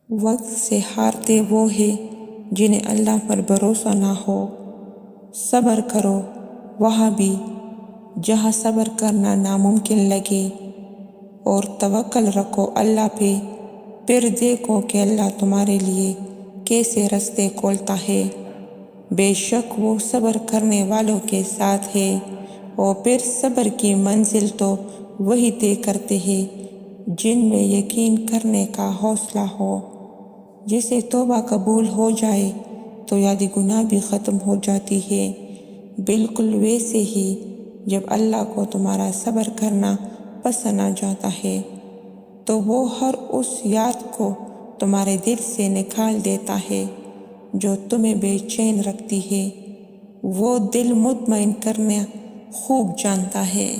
وقت سے ہارتے وہ ہیں جنہیں اللہ پر بھروسہ نہ ہو۔ صبر کرو وہاں بھی جہاں صبر کرنا ناممکن لگے، اور توکل رکھو اللہ پہ، پھر دیکھو کہ اللہ تمہارے لیے کیسے رستے کھولتا ہے۔ بے شک وہ صبر کرنے والوں کے ساتھ ہے، اور پھر صبر کی منزل تو وہی طے کرتے ہیں جن میں یقین کرنے کا حوصلہ ہو۔ جسے توبہ قبول ہو جائے تو یادی گناہ بھی ختم ہو جاتی ہے، بالکل ویسے ہی جب اللہ کو تمہارا صبر کرنا پسند آ جاتا ہے تو وہ ہر اس یاد کو تمہارے دل سے نکال دیتا ہے جو تمہیں بے چین رکھتی ہے۔ وہ دل مطمئن کرنا خوب جانتا ہے۔